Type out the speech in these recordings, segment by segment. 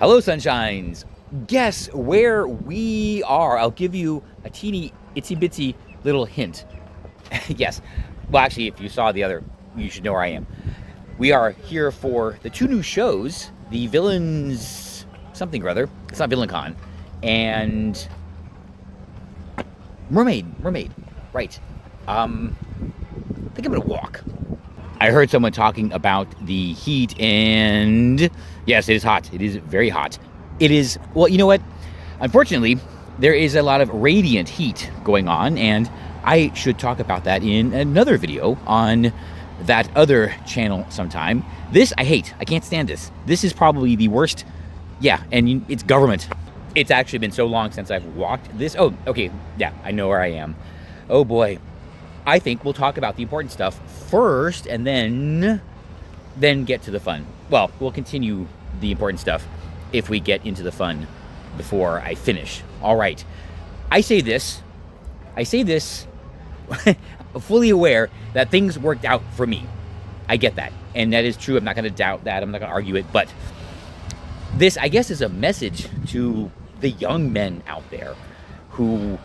Hello, sunshines. Guess where we are? I'll give you a teeny itsy bitsy little hint. Yes. Well, actually, if you saw the other, you should know where I am. We are here for the two new shows, the Villains something or other. It's not VillainCon. And Mermaid. Right. I think I'm gonna walk. I heard someone talking about the heat, and yes, it is hot. It is very hot. It is, well, you know what? Unfortunately, there is a lot of radiant heat going on, and I should talk about that in another video on that other channel sometime. This I hate. I can't stand this. This is probably the worst. Yeah, and it's government. It's actually been so long since I've walked this. Oh, okay. Yeah, I know where I am. Oh boy. I think we'll talk about the important stuff first and then get to the fun. Well, we'll continue the important stuff if we get into the fun before I finish. All right. I say this fully aware that things worked out for me. I get that. And that is true. I'm not going to doubt that. I'm not going to argue it. But this, I guess, is a message to the young men out there who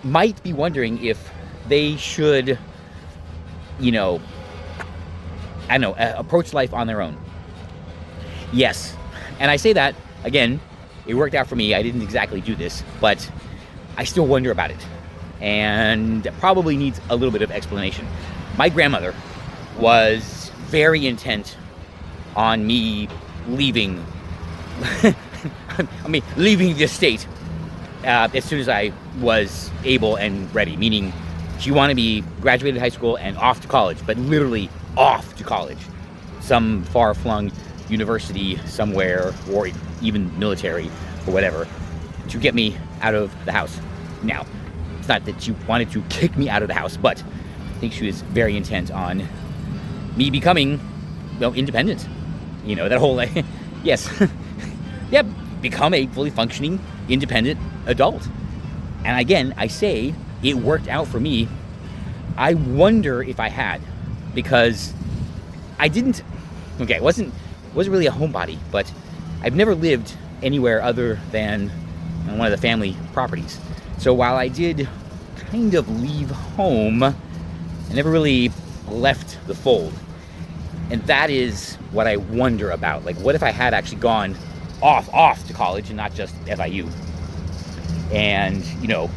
might be wondering if they should, approach life on their own. Yes. And I say that, again, it worked out for me. I didn't exactly do this, but I still wonder about it. And it probably needs a little bit of explanation. My grandmother was very intent on me leaving, leaving the estate as soon as I was able and ready, meaning she wanted me graduated high school and off to college, but literally off to college. Some far-flung university somewhere, or even military, or whatever, to get me out of the house. Now, it's not that she wanted to kick me out of the house, but I think she was very intent on me becoming, independent. That whole, yes. Yeah, become a fully functioning, independent adult. And again, I say, it worked out for me. I wonder if I had, because I didn't, it wasn't really a homebody, but I've never lived anywhere other than one of the family properties. So while I did kind of leave home, I never really left the fold. And that is what I wonder about. Like, what if I had actually gone off to college and not just FIU? And,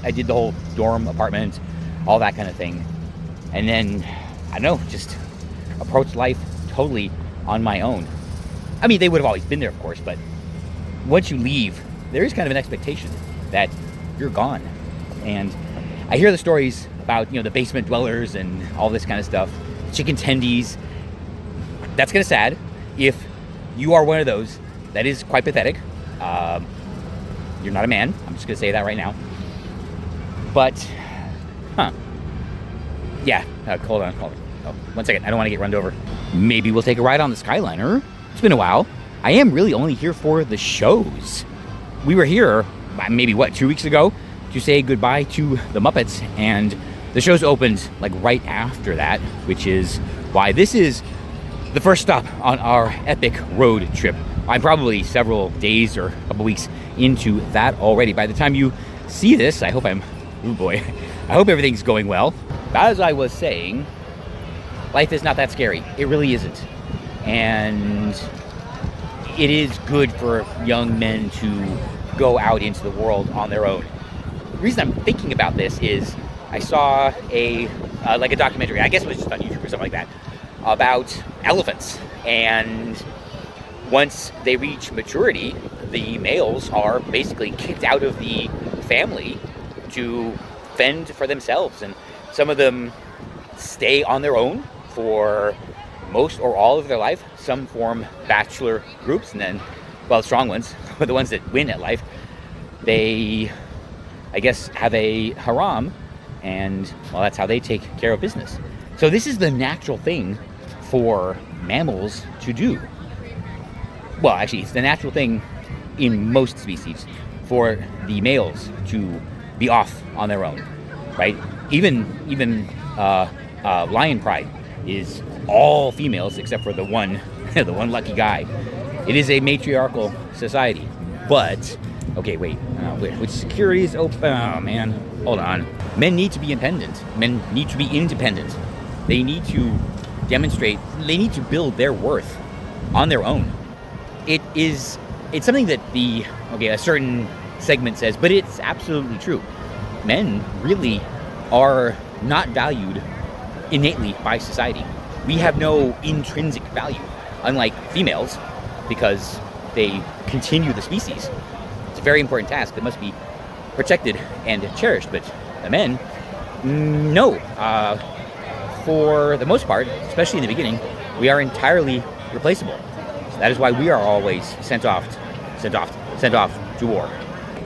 I did the whole dorm apartment, all that kind of thing. And then, I don't know, just approached life totally on my own. I mean, they would have always been there, of course, but once you leave, there is kind of an expectation that you're gone. And I hear the stories about, the basement dwellers and all this kind of stuff, chicken tendies. That's kind of sad. If you are one of those, that is quite pathetic. You're not a man. I'm just going to say that right now. But, yeah, hold on. Oh, 1 second. I don't want to get run over. Maybe we'll take a ride on the Skyliner. It's been a while. I am really only here for the shows. We were here, maybe 2 weeks ago, to say goodbye to the Muppets, and the shows opened right after that, which is why this is the first stop on our epic road trip. I'm probably several days or a couple weeks into that already. By the time you see this, I hope I hope everything's going well. As I was saying, life is not that scary. It really isn't. And it is good for young men to go out into the world on their own. The reason I'm thinking about this is I saw a documentary, I guess it was just on YouTube or something like that, about elephants. And once they reach maturity, the males are basically kicked out of the family to fend for themselves. And some of them stay on their own for most or all of their life. Some form bachelor groups, and then, the strong ones, the ones that win at life, they, I guess, have a harem, and, that's how they take care of business. So this is the natural thing for mammals to do. Well, actually, it's the natural thing in most species for the males to be off on their own, right? Even lion pride is all females except for the one lucky guy. It is a matriarchal society. But, okay, wait. Which security is open? Oh, man. Hold on. Men need to be independent. Men need to be independent. They need to demonstrate, they need to build their worth on their own. It's something that a certain segment says, but it's absolutely true. Men really are not valued innately by society. We have no intrinsic value, unlike females, because they continue the species. It's a very important task that must be protected and cherished, but the men, no. For the most part, especially in the beginning, we are entirely replaceable. So that is why we are always sent off to war.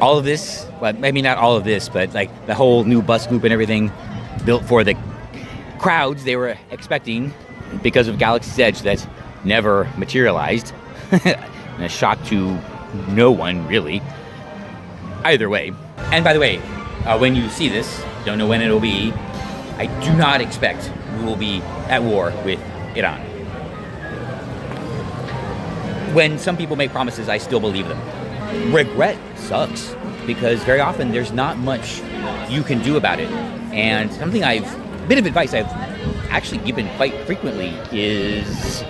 All of this, well, maybe not all of this, but like the whole new bus loop and everything built for the crowds they were expecting because of Galaxy's Edge that never materialized. And a shock to no one, really. Either way. And by the way, when you see this, don't know when it'll be, I do not expect we will be at war with Iran. When some people make promises, I still believe them. Regret sucks, because very often there's not much you can do about it. And a bit of advice I've actually given quite frequently is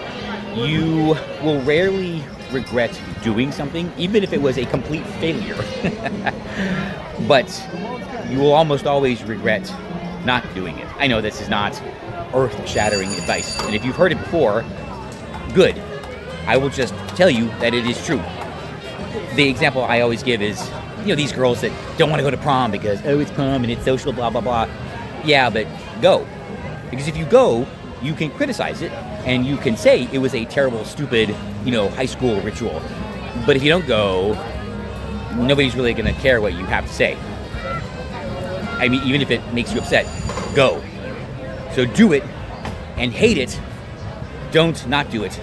you will rarely regret doing something, even if it was a complete failure. But you will almost always regret not doing it. I know this is not earth-shattering advice, and if you've heard it before, good. I will just tell you that it is true. The example I always give is, these girls that don't want to go to prom because, it's prom and it's social, blah, blah, blah. Yeah, but go. Because if you go, you can criticize it, and you can say it was a terrible, stupid, high school ritual. But if you don't go, nobody's really going to care what you have to say. I mean, even if it makes you upset, go. So do it and hate it. Don't not do it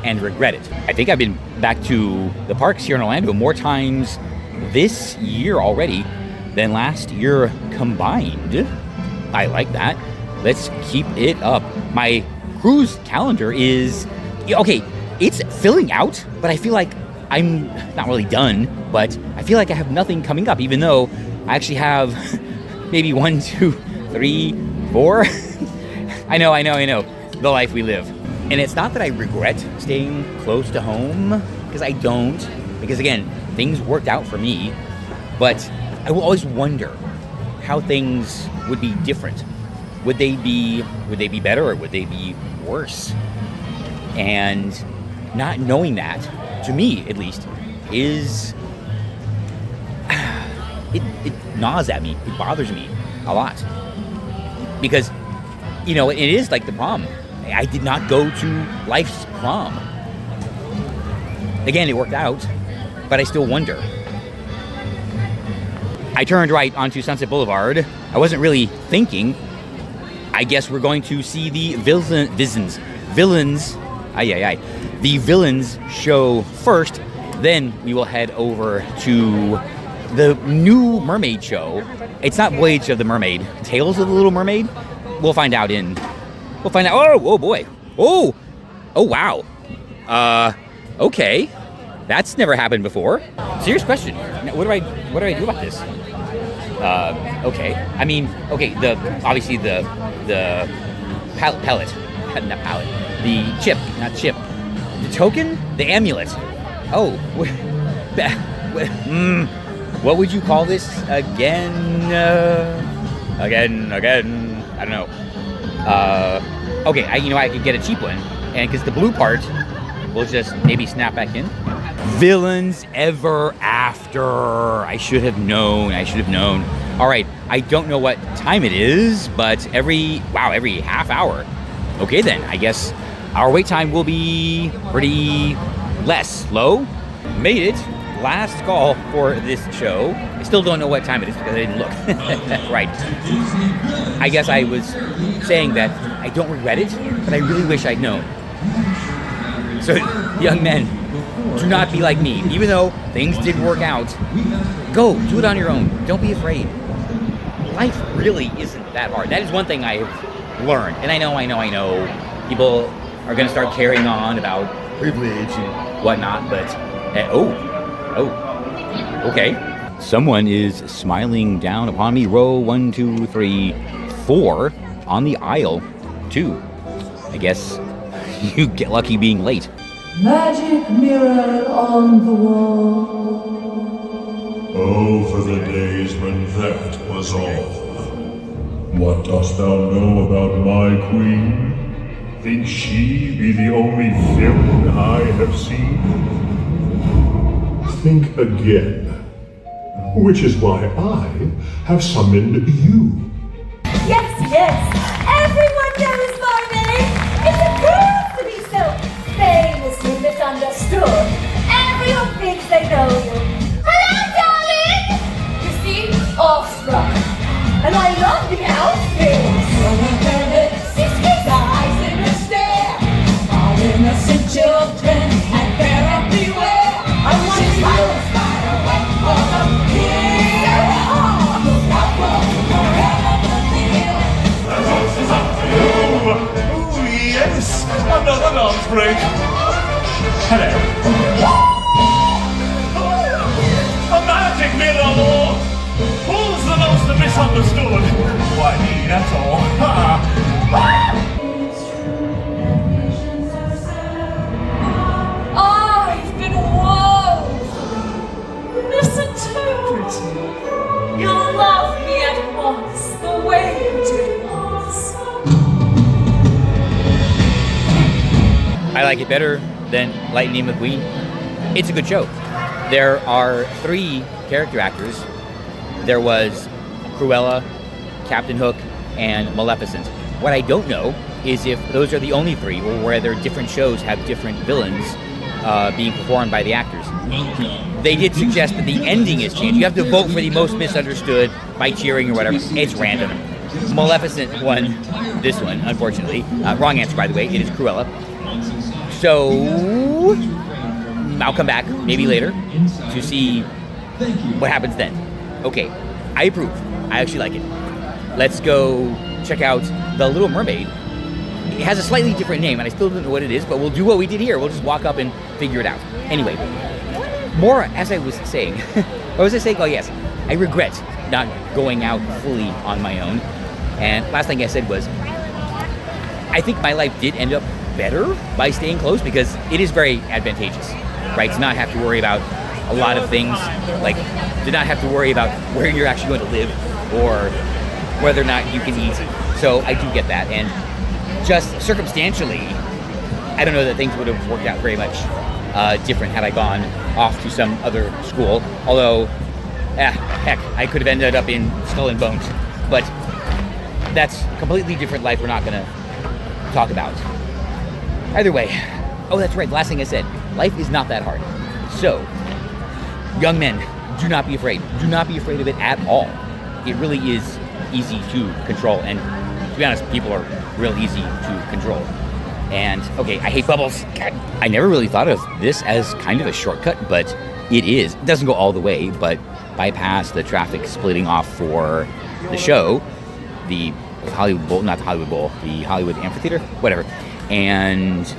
and regret it. I think I've been back to the parks here in Orlando more times this year already than last year combined. I like that. Let's keep it up. My cruise calendar is, okay, it's filling out, but I feel like I'm not really done, but I feel like I have nothing coming up, even though I actually have maybe 1, 2, 3, 4. I know, the life we live. And it's not that I regret staying close to home, because I don't, because again, things worked out for me, but I will always wonder how things would be different. Would they be better, or would they be worse? And not knowing that, to me at least, is it gnaws at me. It bothers me a lot, because it is like the prom. I did not go to life's prom. Again, it worked out, but I still wonder. I turned right onto Sunset Boulevard. I wasn't really thinking. I guess we're going to see the villains. The villains show first. Then we will head over to the new Mermaid show. It's not Voyage of the Mermaid, Tales of the Little Mermaid. We'll find out. Oh boy. Oh wow. Okay. That's never happened before. Serious question. What do I do about this? Okay. I mean, okay. Obviously the pellet, not pallet. The chip, not chip. The token, the amulet. Oh, what would you call this again? Again. I don't know. Okay. I could get a cheap one, and because the blue part will just maybe snap back in. Villains Ever After. I should have known. All right, I don't know what time it is, but every half hour. Okay then, I guess our wait time will be pretty low. Made it. Last call for this show. I still don't know what time it is because I didn't look. Right. I guess I was saying that I don't regret it, but I really wish I'd known. So, young men, do not be like me. Even though things did work out, go, do it on your own. Don't be afraid. Life really isn't that hard. That is one thing I have learned. And I know. People are going to start carrying on about privilege and whatnot, but oh, okay. Someone is smiling down upon me. Row 1, 2, 3, 4 on the aisle 2. I guess you get lucky being late. Magic mirror on the wall. Oh, for the days when that was all. What dost thou know about my queen? Think she be the only villain I have seen? Think again. Which is why I have summoned you. Yes, everyone knows Mermaid. It's a girl to be so famously misunderstood. Everyone thinks they know you. Hello, darling! You see, awestruck. And I love the outfits. Sisters' eyes in a stare. All innocent children and better beware. I want to spider web for the fear. Look out for forever feel. The toast is up for you. Oh, yes, another dance break. Hello. A magic mirror, Lord. Who's the most misunderstood? Why, me, that's all. Ha! I've been woefully misinterpreted. You'll love me at once, the way you did once. I like it better than Lightning McQueen. It's a good show. There are 3 character actors. There was Cruella, Captain Hook, and Maleficent. What I don't know is if those are the only 3, or whether different shows have different villains being performed by the actors. They did suggest that the ending is changed. You have to vote for the most misunderstood by cheering or whatever. It's random. Maleficent won this one, unfortunately. Wrong answer, by the way. It is Cruella. So I'll come back maybe later to see what happens then. Okay, I approve. I actually like it. Let's go check out The Little Mermaid. It has a slightly different name, and I still don't know what it is, but we'll do what we did here. We'll just walk up and figure it out. Anyway, more as I was saying. What was I saying? Oh, yes. I regret not going out fully on my own. And last thing I said was, I think my life did end up better by staying close because it is very advantageous, right? To not have to worry about a lot of things, like to not have to worry about where you're actually going to live or whether or not you can eat. So I do get that. And just circumstantially, I don't know that things would have worked out very much different had I gone off to some other school. Although, heck, I could have ended up in Skull and Bones. But that's a completely different life we're not going to talk about. Either way, oh, that's right, the last thing I said, life is not that hard. So, young men, do not be afraid. Do not be afraid of it at all. It really is easy to control, and to be honest, people are real easy to control. And, okay, I hate bubbles. God. I never really thought of this as kind of a shortcut, but it is. It doesn't go all the way, but bypass the traffic splitting off for the show, the Hollywood Bowl, not the Hollywood Bowl, the Hollywood Amphitheater, whatever, and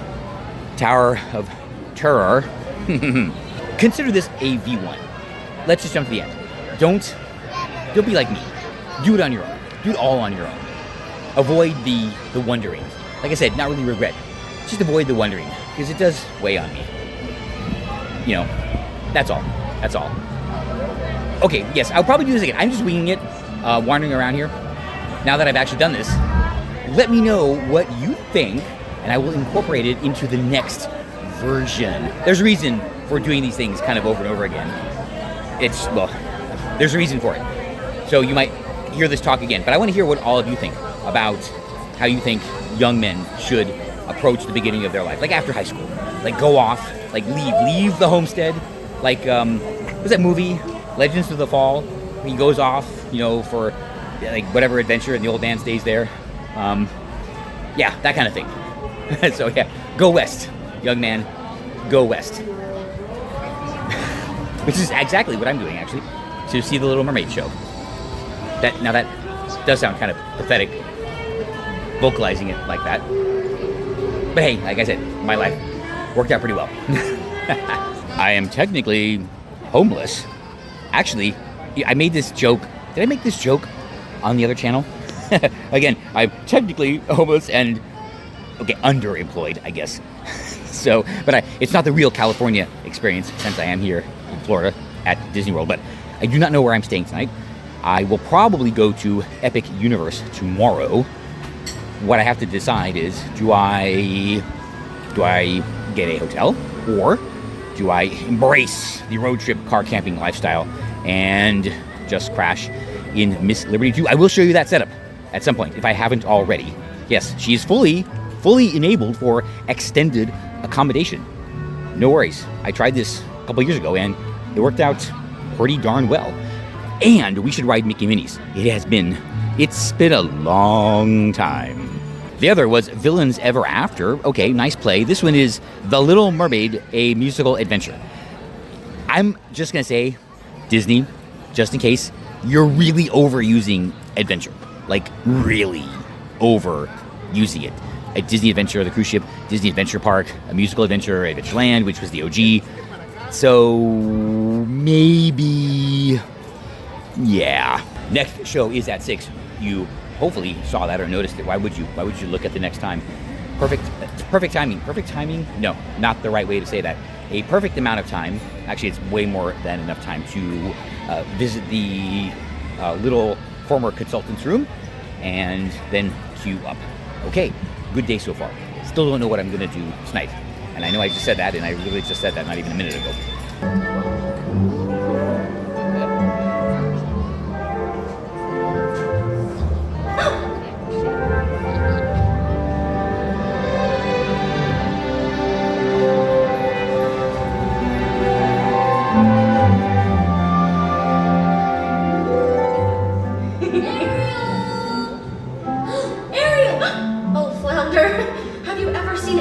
Tower of Terror. Consider this a V1. Let's just jump to the end. Don't be like me. Do it on your own. Do it all on your own. Avoid the wondering. Like I said, not really regret. Just avoid the wondering, because it does weigh on me. You know, that's all. That's all. Okay, yes, I'll probably do this again. I'm just winging it, wandering around here. Now that I've actually done this, let me know what you think, and I will incorporate it into the next version. There's a reason for doing these things kind of over and over again. There's a reason for it. So you might hear this talk again, but I want to hear what all of you think about how you think young men should approach the beginning of their life, like after high school. Like go off, like leave the homestead. Like, what's that movie, Legends of the Fall? He goes off, for like whatever adventure, and the old man stays there. Yeah, that kind of thing. So yeah, go west, young man, go west. Which is exactly what I'm doing, actually, to see the Little Mermaid show. That does sound kind of pathetic, vocalizing it like that. But hey, like I said, my life. Worked out pretty well. I am technically homeless. Actually, I made this joke. Did I make this joke on the other channel? Again, I'm technically homeless and, okay, underemployed, I guess. So, but it's not the real California experience since I am here in Florida at Disney World. But I do not know where I'm staying tonight. I will probably go to Epic Universe tomorrow. What I have to decide is, do I get a hotel, or do I embrace the road trip car camping lifestyle and just crash in Miss Liberty 2? I will show you that setup at some point if I haven't already. Yes, she is fully enabled for extended accommodation. No worries. I tried this a couple years ago and it worked out pretty darn well. And we should ride Mickey Minnie's. It's been a long time. The other was Villains Ever After. Okay, nice play. This one is The Little Mermaid, a musical adventure. I'm just gonna say, Disney, just in case, you're really overusing adventure. Like, really overusing it. A Disney Adventure, the cruise ship, Disney Adventure Park, a musical adventure, Adventureland, which was the OG. So, maybe, yeah. Next show is at 6. You hopefully saw that or noticed it. Why would you look at the next time? Perfect timing. Perfect timing? No, not the right way to say that. A perfect amount of time. Actually, it's way more than enough time to visit the little former consultant's room and then queue up. Okay, good day so far. Still don't know what I'm going to do tonight. And I know I just said that, and I really just said that not even a minute ago.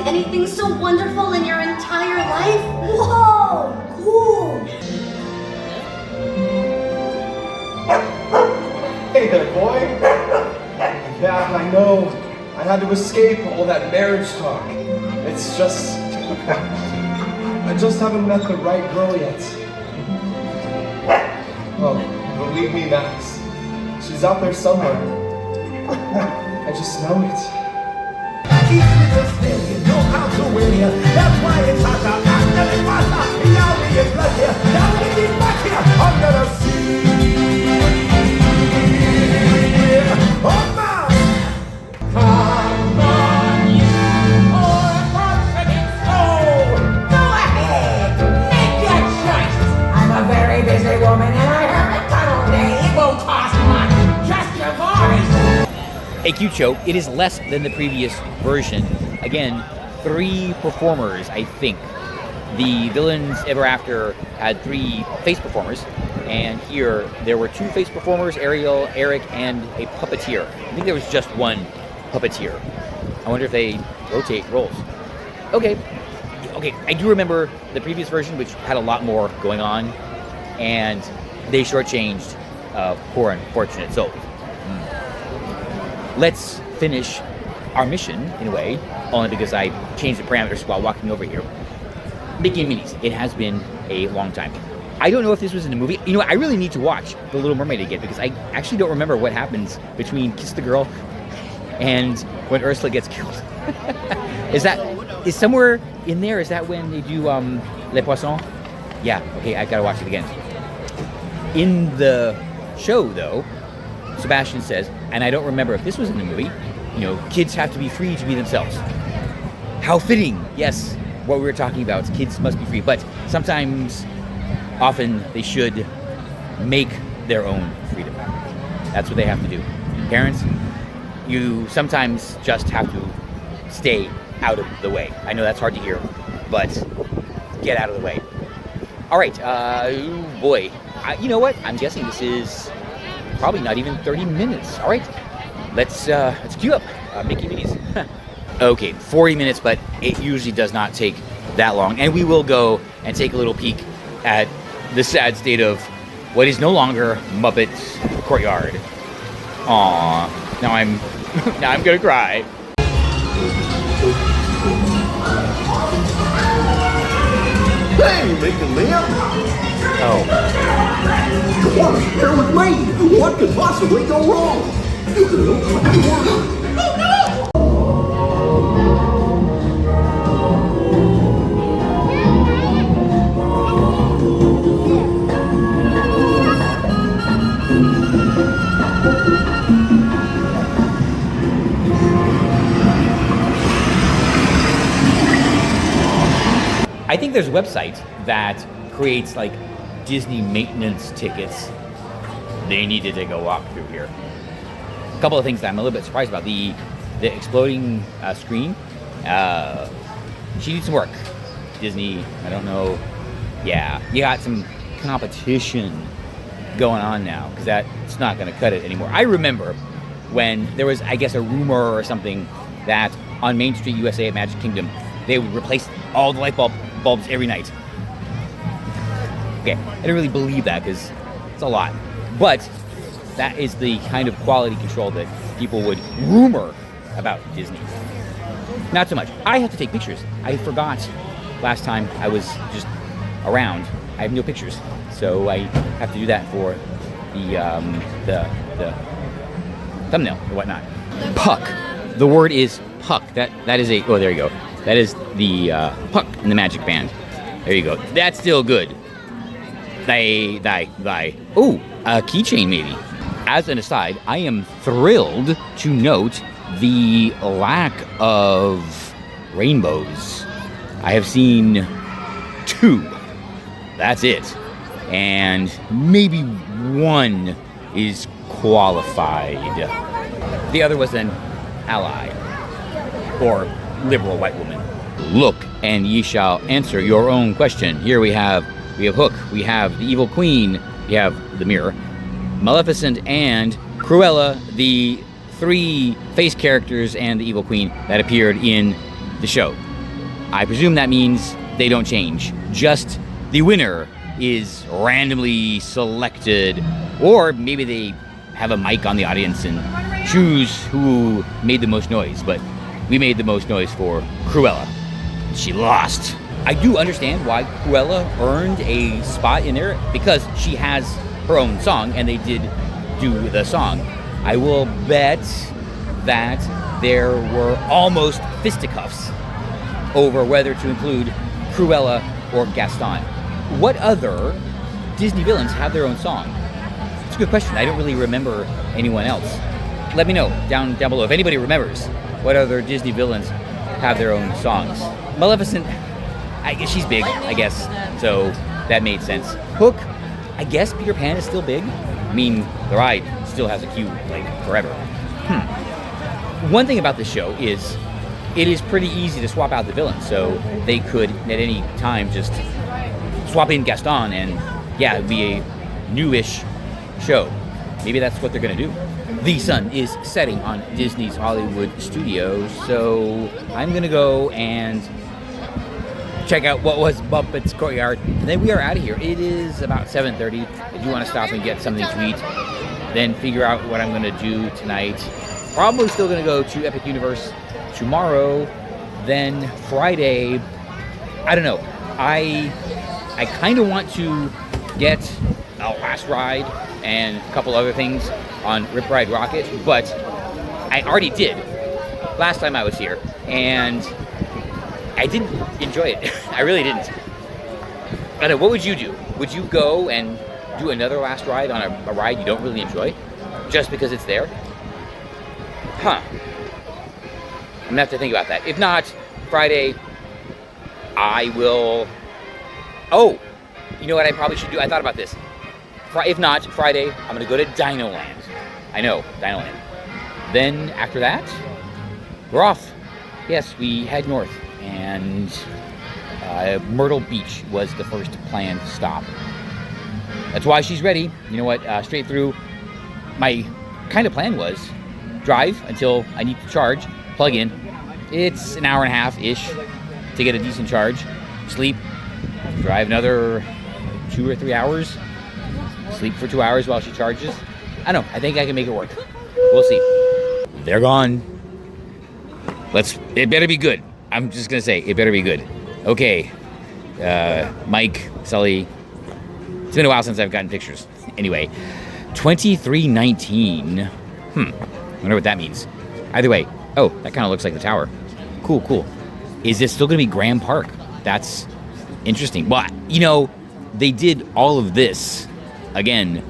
Anything so wonderful in your entire life? Whoa! Cool! Hey there, boy. Yeah, I know. I had to escape all that marriage talk. It's just... I just haven't met the right girl yet. Oh, believe me, Max. She's out there somewhere. I just know it. Each little thing you know how to win here. That's why it's hot out under the water. Now we get blood here. Now we get back here under the sea. Oh man! Come on, you poor forsaken soul. Go ahead, make your choice. I'm a very busy woman and I have a tunnel day. It won't cost much, just your voice. A cute show. It is less than the previous version. Again, 3 performers, I think. The Villains Ever After had 3 face performers, and here there were 2 face performers, Ariel, Eric, and a puppeteer. I think there was just 1 puppeteer. I wonder if they rotate roles. Okay, I do remember the previous version, which had a lot more going on, and they shortchanged poor unfortunate souls. Let's finish our mission, in a way, only because I changed the parameters while walking over here. Mickey and Minnie's. It has been a long time. I don't know if this was in the movie. You know, I really need to watch The Little Mermaid again, because I actually don't remember what happens between Kiss the Girl and when Ursula gets killed. Is somewhere in there, is that when they do Les Poissons? Yeah, okay, I gotta watch it again. In the show, though, Sebastian says, and I don't remember if this was in the movie, you know, kids have to be free to be themselves. How fitting, yes, what we were talking about, kids must be free, but often they should make their own freedom. That's what they have to do. Parents, you sometimes just have to stay out of the way. I know that's hard to hear, but get out of the way. All right, oh boy, you know what? I'm guessing this is probably not even 30 minutes. All right, let's queue up Mickey Minnie's. Okay, 40 minutes, but it usually does not take that long. And we will go and take a little peek at the sad state of what is no longer Muppets Courtyard. Aww, now I'm gonna cry. Hey, you making me up? Oh. You're here with me. What could possibly go wrong? You can look like you want. I think there's a website that creates like Disney maintenance tickets. They need to take a walk through here. A couple of things that I'm a little bit surprised about. The exploding screen. She needs some work. Disney, I don't know. Yeah, you got some competition going on now because that's not going to cut it anymore. I remember when there was, I guess, a rumor or something that on Main Street USA at Magic Kingdom, they would replace all the light bulbs every night. Okay, I didn't really believe that because it's a lot. But that is the kind of quality control that people would rumor about Disney. Not so much. I have to take pictures. I forgot last time I was just around. I have no pictures. So I have to do that for the thumbnail or whatnot. Puck. The word is puck. That is a, oh, there you go. That is the puck in the Magic Band. There you go. That's still good. Thy. Oh, a keychain maybe. As an aside, I am thrilled to note the lack of rainbows. I have seen 2. That's it. And maybe 1 is qualified. The other was an ally. Or liberal white woman. Look, and ye shall answer your own question. Here we have Hook, we have the Evil Queen, we have the Mirror, Maleficent, and Cruella, the 3 face characters and the Evil Queen that appeared in the show. I presume that means they don't change. Just the winner is randomly selected, or maybe they have a mic on the audience and choose who made the most noise, but we made the most noise for Cruella. She lost. I do understand why Cruella earned a spot in there, because she has her own song, and they did do the song. I will bet that there were almost fisticuffs over whether to include Cruella or Gaston. What other Disney villains have their own song? It's a good question. I don't really remember anyone else. Let me know down below if anybody remembers what other Disney villains have their own songs. Maleficent, I guess she's big, I guess, so that made sense. Hook, I guess Peter Pan is still big. I mean, the ride still has a queue, like, forever. One thing about this show is it is pretty easy to swap out the villains, so they could, at any time, just swap in Gaston, and yeah, it'd be a newish show. Maybe that's what they're gonna do. The sun is setting on Disney's Hollywood Studios, so I'm gonna go and check out what was Muppets Courtyard, and then we are out of here. It is about 7:30. I do want to stop and get something to eat, then figure out what I'm gonna do tonight. Probably still gonna go to Epic Universe tomorrow, then Friday. I don't know. I kind of want to get a last ride and a couple other things on Rip Ride Rocket, but I already did last time I was here, and I didn't enjoy it. I really didn't. I don't know, what would you do? Would you go and do another last ride on a ride you don't really enjoy just because it's there? Huh. I'm gonna have to think about that. If not, Friday, I will... Oh, you know what I probably should do? I thought about this. If not, Friday, I'm gonna go to Dino Land. I know, Dino Land. Then, after that, we're off. Yes, we head north. And Myrtle Beach was the first planned stop. That's why she's ready. You know what? Straight through. My kind of plan was drive until I need to charge, plug in. It's an hour and a half-ish to get a decent charge. Sleep, drive another 2 or 3 hours. Sleep for 2 hours while she charges. I don't know. I think I can make it work. We'll see. They're gone. It better be good. I'm just gonna say, it better be good. Okay, Mike, Sully. It's been a while since I've gotten pictures. Anyway, 2319. Wonder what that means. Either way, oh, that kind of looks like the tower. Cool, cool. Is this still going to be Graham Park? That's interesting. Well, you know, they did all of this, again,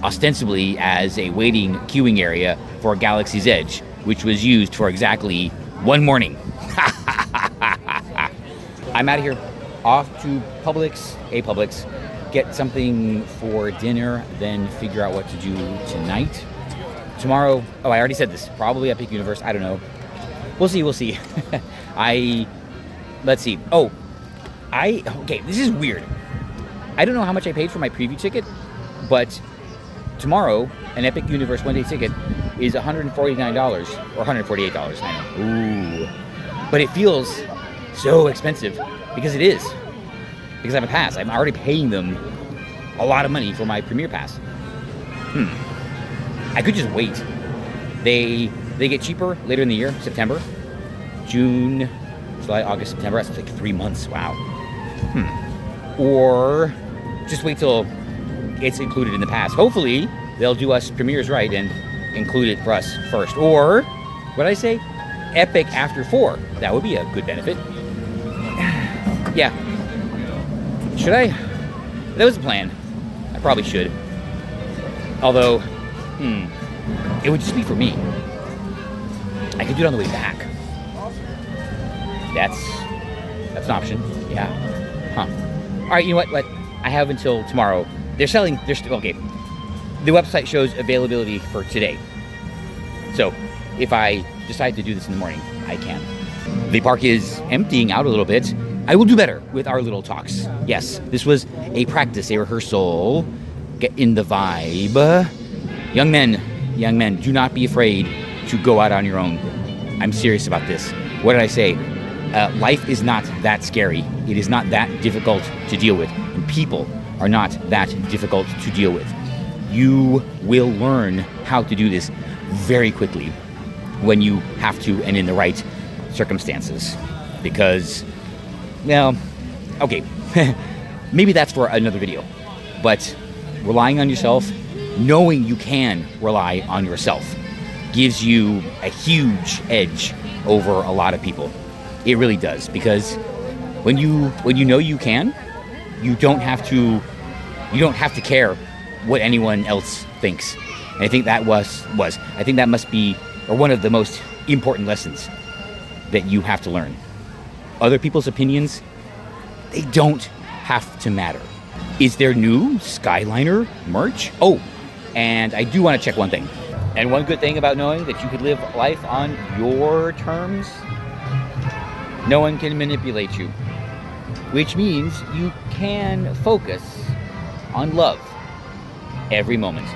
ostensibly as a waiting queuing area for Galaxy's Edge, which was used for exactly one morning. I'm out of here, off to Publix, get something for dinner, then figure out what to do tonight. Tomorrow, oh, I already said this, probably Epic Universe, I don't know. We'll see. Let's see. Oh, okay, this is weird. I don't know how much I paid for my preview ticket, but tomorrow, an Epic Universe one-day ticket is $149 or $148, I know. Ooh. But it feels so expensive because it is. Because I have a pass. I'm already paying them a lot of money for my Premier Pass. I could just wait. They get cheaper later in the year, September, June, July, August, September. That's like 3 months. Wow. Or just wait till it's included in the pass. Hopefully, they'll do us premieres right and include it for us first. Or, what did I say? Epic after 4. That would be a good benefit. Yeah. Should I? That was the plan. I probably should. Although, it would just be for me. I could do it on the way back. That's an option. Yeah. All right, you know what? I have until tomorrow. Okay. The website shows availability for today. So, if I decide to do this in the morning, I can. The park is emptying out a little bit. I will do better with our little talks. Yes, this was a practice, a rehearsal. Get in the vibe. Young men, do not be afraid to go out on your own. I'm serious about this. What did I say? Life is not that scary. It is not that difficult to deal with. And people are not that difficult to deal with. You will learn how to do this very quickly when you have to and in the right circumstances. Because, well, okay, maybe that's for another video. But relying on yourself, knowing you can rely on yourself, gives you a huge edge over a lot of people. It really does, because when you know you can, you don't have to care what anyone else thinks. And I think that I think that must be, or one of the most important lessons that you have to learn. Other people's opinions, they don't have to matter. Is there new Skyliner merch? Oh, and I do want to check one thing. And one good thing about knowing that you could live life on your terms, no one can manipulate you. Which means you can focus on love every moment.